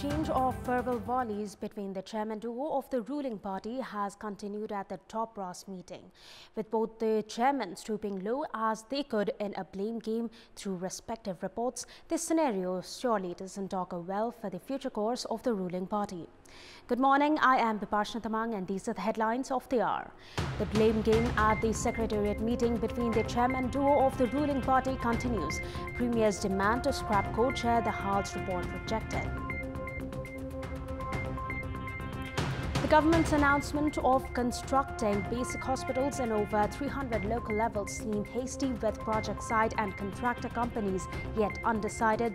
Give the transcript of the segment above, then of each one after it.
exchange of verbal volleys between the chairman duo of the ruling party has continued at the top brass meeting, with both the chairmen stooping low as they could in a blame game through respective reports. This scenario surely doesn't augur well for the future course of the ruling party. Good morning, I am Bipashna Tamang and these are the headlines of the hour. The blame game at the Secretariat meeting between the chairman duo of the ruling party continues. Premier's demand to scrap co-chair the Hal's report rejected. The government's announcement of constructing basic hospitals in over 300 local levels seem hasty, with project site and contractor companies yet undecided.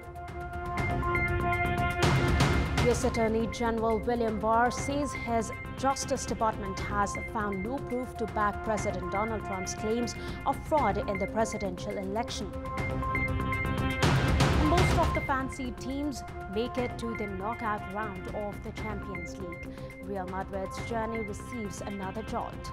US Attorney General William Barr says his Justice Department has found no proof to back President Donald Trump's claims of fraud in the presidential election. Most of the fancy teams make it to the knockout round of the Champions League. Real Madrid's journey receives another jolt.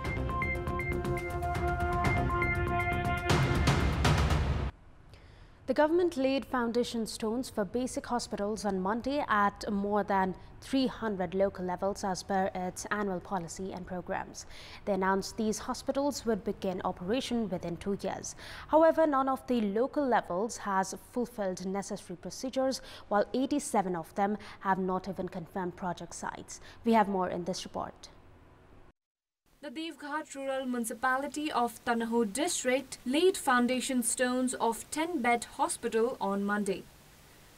The government laid foundation stones for basic hospitals on Monday at more than 300 local levels as per its annual policy and programs. They announced these hospitals would begin operation within 2 years. However, none of the local levels has fulfilled necessary procedures, while 87 of them have not even confirmed project sites. We have more in this report. The Devghat Rural Municipality of Tanaho District laid foundation stones of 10-bed hospital on Monday.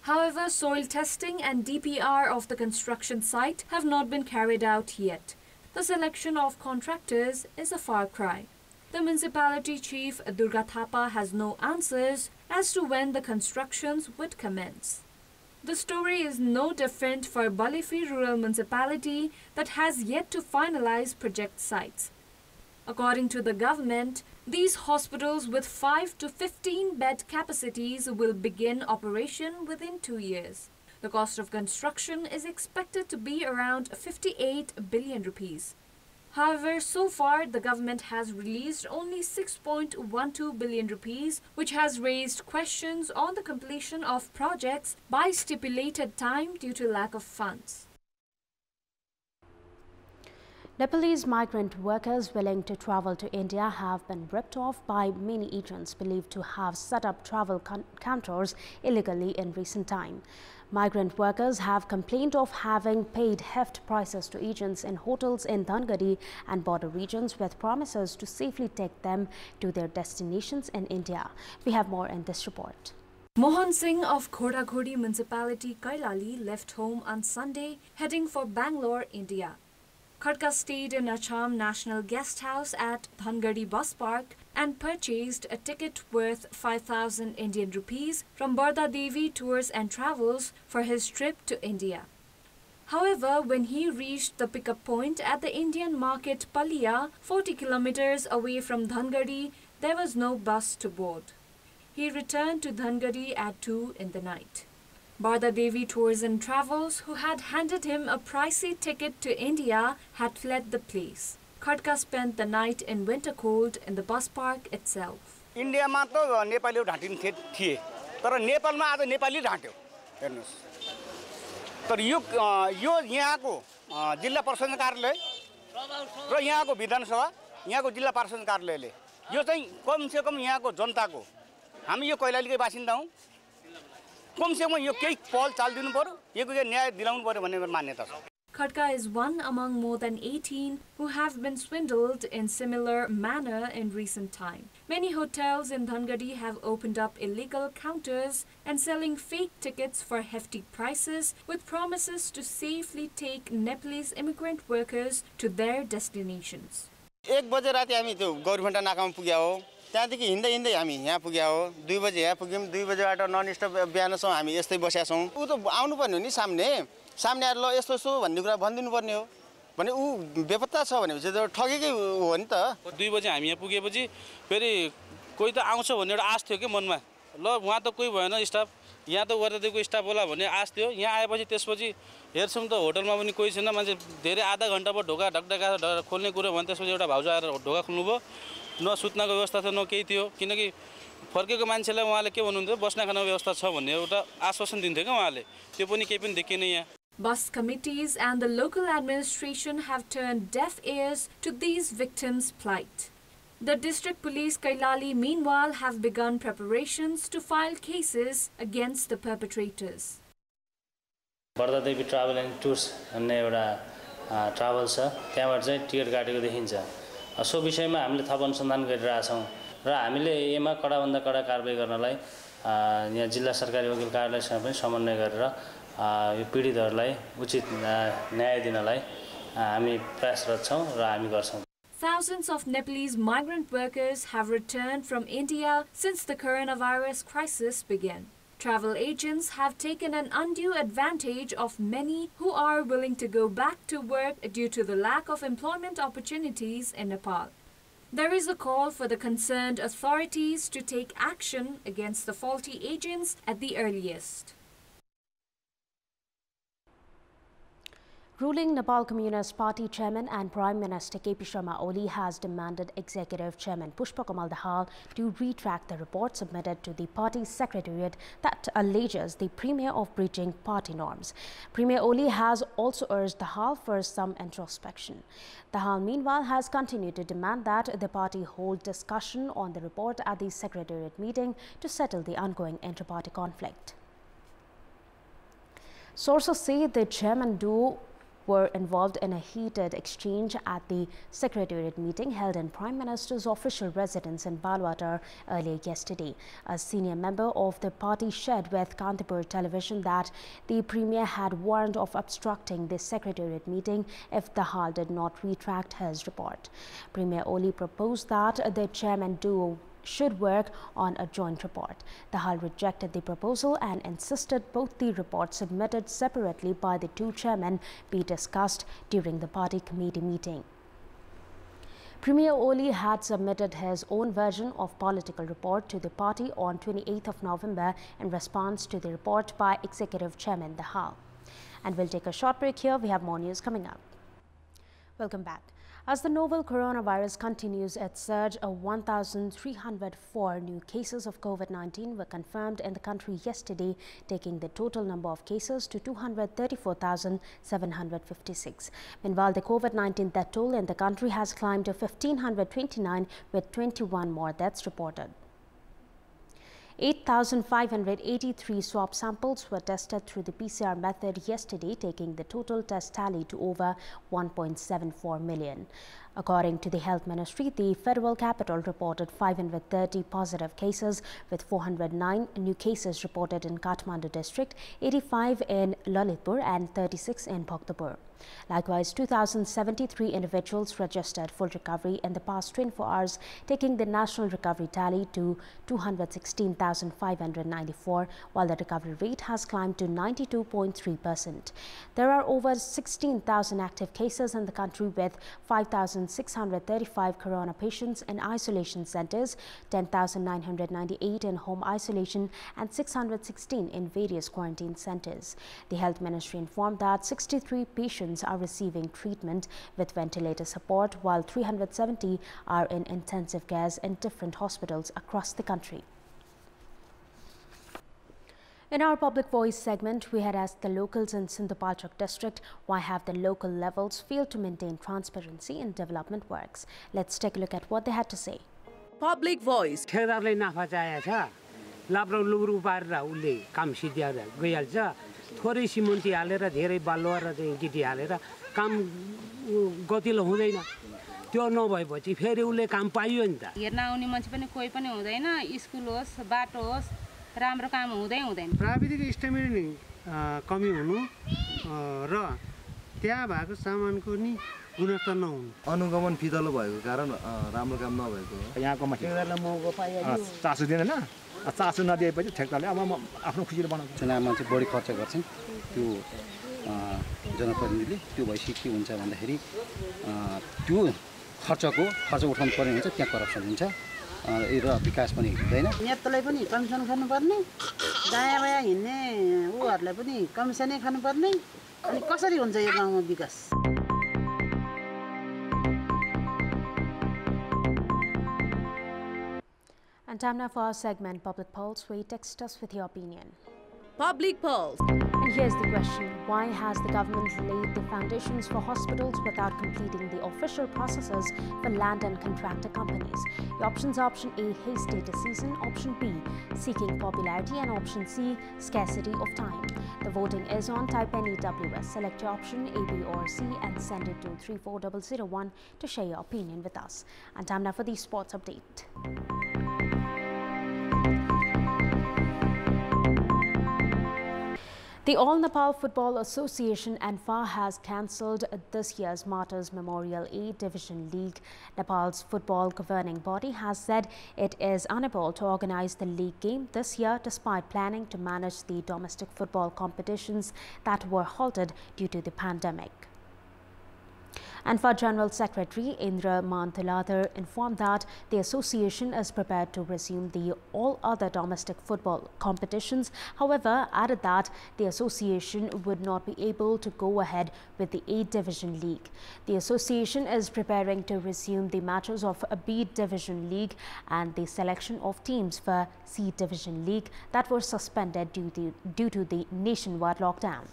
However, soil testing and DPR of the construction site have not been carried out yet. The selection of contractors is a far cry. The municipality chief Durga Thapa has no answers as to when the constructions would commence. The story is no different for Balifi Rural Municipality that has yet to finalize project sites. According to the government, these hospitals with 5 to 15 bed capacities will begin operation within 2 years. The cost of construction is expected to be around 58 billion rupees. However, so far the government has released only 6.12 billion rupees, which has raised questions on the completion of projects by stipulated time due to lack of funds. Nepalese migrant workers willing to travel to India have been ripped off by many agents believed to have set up travel counters illegally in recent time. Migrant workers have complained of having paid heft prices to agents in hotels in Dhangadi and border regions with promises to safely take them to their destinations in India. We have more in this report. Mohan Singh of Khodaghodhi Municipality, Kailali, left home on Sunday heading for Bangalore, India. Khadka stayed in Acham National Guest House at Dhangadi Bus Park and purchased a ticket worth 5,000 Indian rupees from Barda Devi Tours and Travels for his trip to India. However, when he reached the pickup point at the Indian market Palia, 40 kilometers away from Dhangadi, there was no bus to board. He returned to Dhangadi at 2 in the night. Barda Devi Tours and Travels, who had handed him a pricey ticket to India, had fled the place. Khadka spent the night in winter cold in the bus park itself. India ma to Nepali ढाटिन थिए तर नेपालमा आज नेपाली ढाट्यो हेर्नुस् तर यो यहाँको जिल्ला प्रशासन कार्यालय र यहाँको विधानसभा यहाँको जिल्ला प्रशासन कार्यालयले यो चाहिँ कम से कम यहाँको जनताको हामी यो कैलालीकै बासिन्दा हौं कम से कम यो केही पहल चाल दिनु पर्यो योको न्याय दिलाउनु पर्यो भन्ने मेरो मान्यता छ. Khadka is one among more than 18 who have been swindled in similar manner in recent time. Many hotels in Dhangadi have opened up illegal counters and selling fake tickets for hefty prices with promises to safely take Nepalese immigrant workers to their destinations. 1 बजे राति हामी त्यो गौरभण्टा नाकामा पुग्या हो. त्यहाँदेखि हिँड्दै हिँड्दै हामी यहाँ पुग्या हो. 2 बजे यहाँ पुग्यौं. 2 बजेबाट नन स्टप बिहानसम्म हामी यस्तै बसेका छौं. उ त आउनु पर्ने हो नि सामने आएर ल यस्तो यस्तो भन्ने कुरा भनिदिनु पर्ने हो भने उ बेपत्ता छ भनेपछि त ठगेकै हो नि त. 2 बजे हामी यहाँ पुगेपछि फेरि कोही त आउँछ भन्ने एउटा आश थियो के मनमा. ल वहाँ त कोही भएन स्टाफ, यहाँ त वर्धदेवको स्टाफ होला भन्ने आश थियो. यहाँ आएपछि त्यसपछि हेर्छौं त होटलमा पनि कोही छैन. मान्छे धेरै आधा घण्टा भयो ढोका ढकढका खोल्ने कुरा भने त्यसपछि एउटा भाउजू आएर ढोका खोल्नुभयो. न सुत्नको व्यवस्था थियो न केही थियो, किनकि फर्केको मान्छेलाई उहाँले के भन्नुहुन्थ्यो बस्न खानको व्यवस्था छ भन्ने एउटा आश्वासन दिन्थ्यो के उहाँले. त्यो पनि केही पनि देखिएन यहाँ. Bus committees and the local administration have turned deaf ears to these victims' plight. The district police Kailali meanwhile have begun preparations to file cases against the perpetrators. Bardadevi travel and tours भन्ने एउटा travel छ त्यहाँबाट चाहिँ ticket काटेको देखिन्छ सो विषयमा हामीले थप अनुसन्धान गरिरहेछौँ र हामीले यसमा कडाभन्दा कडा कारबाही गर्नलाई यहाँ जिल्ला सरकारी वकिल कार्यालयसँग पनि समन्वय गरेर यो पीडितहरूलाई उचित न्याय दिनलाई हामी प्रयासरत छौँ र हामी गर्छौँ. Thousands of Nepalese migrant workers have returned from India since the coronavirus crisis began. Travel agents have taken an undue advantage of many who are willing to go back to work due to the lack of employment opportunities in Nepal. There is a call for the concerned authorities to take action against the faulty agents at the earliest. Ruling Nepal Communist Party Chairman and Prime Minister KP Sharma Oli has demanded Executive Chairman Pushpakamal Dahal to retract the report submitted to the party secretariat that alleges the Premier of breaching party norms. Premier Oli has also urged Dahal for some introspection. Dahal meanwhile has continued to demand that the party hold discussion on the report at the secretariat meeting to settle the ongoing inter-party conflict. Sources say the chairman duo were involved in a heated exchange at the secretariat meeting held in Prime Minister's official residence in Balwatar earlier yesterday. A senior member of the party shared with Kantipur television that the Premier had warned of obstructing the secretariat meeting if Dahal did not retract his report. Premier Oli proposed that the chairman duo should work on a joint report. Dahal rejected the proposal and insisted both the reports submitted separately by the two chairmen be discussed during the party committee meeting. Premier Oli had submitted his own version of political report to the party on 28th of November in response to the report by Executive Chairman Dahal. And we'll take a short break here. We have more news coming up. Welcome back. As the novel coronavirus continues its surge, 1,304 new cases of COVID-19 were confirmed in the country yesterday, taking the total number of cases to 234,756. Meanwhile, the COVID-19 death toll in the country has climbed to 1,529, with 21 more deaths reported. 8,583 swab samples were tested through the PCR method yesterday, taking the total test tally to over 1.74 million. According to the Health Ministry, the federal capital reported 530 positive cases, with 409 new cases reported in Kathmandu district, 85 in Lalitpur and 36 in Bhaktapur. Likewise, 2,073 individuals registered full recovery in the past 24 hours, taking the national recovery tally to 216,594, while the recovery rate has climbed to 92.3%. There are over 16,000 active cases in the country, with 5,635 corona patients in isolation centers, 10,998 in home isolation, and 616 in various quarantine centers. The Health Ministry informed that 63 patients are receiving treatment with ventilator support, while 370 are in intensive care in different hospitals across the country. In our Public Voice segment, we had asked the locals in Sindhupalchok district why have the local levels failed to maintain transparency in development works. Let's take a look at what they had to say. Public Voice. थोरै सिमन्ती हालेर धेरै बालुवा र चाहिँ गिटी हालेर काम गतिलो हुँदैन त्यो नभएपछि फेरि उले काम पाइयो नि त हेर्न आउने मान्छे पनि कोही पनि हुँदैन स्कुल होस् बाटो होस् राम्रो काम हुँदैन प्राविधिक स्ट्यामिना कमी हुनु र त्यहाँ भएको सामानको नि गुणस्तर नहुनु अनुगमन फितलो भएको कारण राम्रो काम नभएको यहाँको मान्छेहरुलाई महँगो पाइयो चासो दिदैन चासो नदिएपछि ठेक्दारले अब म आफ्नो खुसीले बनाउँछु चुनावमा चाहिँ बढी खर्च गर्छन् त्यो जनप्रतिनिधिले त्यो भएपछि के हुन्छ भन्दाखेरि त्यो खर्च उठाउनु पर्ने हुन्छ त्यहाँ करप्सन हुन्छ र विकास पनि हुँदैन नेतालाई पनि कमिसन खानुपर्ने दायाँ बायाँ हिँड्ने उहरूलाई पनि कमिसनै खानुपर्ने अनि कसरी हुन्छ यो गाउँमा विकास And time now for our segment Public Pulse, where you text us with your opinion. Public Pulse. And here's the question. Why has the government laid the foundations for hospitals without completing the official processes for land and contractor companies? The options are option A, hasty decision, option B, seeking popularity, and option C, scarcity of time. The voting is on. Type NEWS, select your option A, B or C and send it to 34001 to share your opinion with us. And time now for the sports update. The All Nepal Football Association (ANFA) has cancelled this year's Martyrs Memorial A Division League. Nepal's football governing body has said it is unable to organize the league game this year despite planning to manage the domestic football competitions that were halted due to the pandemic. ANFA General Secretary Indra Manthaladhar informed that the association is prepared to resume all other domestic football competitions. However, added that the association would not be able to go ahead with the A Division League. The association is preparing to resume the matches of a B Division League and the selection of teams for C Division League that were suspended due to the nationwide lockdown.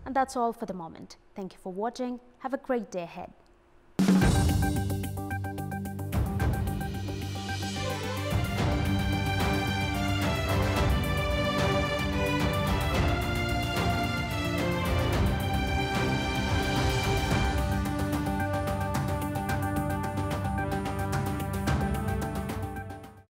And that's all for the moment. Thank you for watching. Have a great day ahead.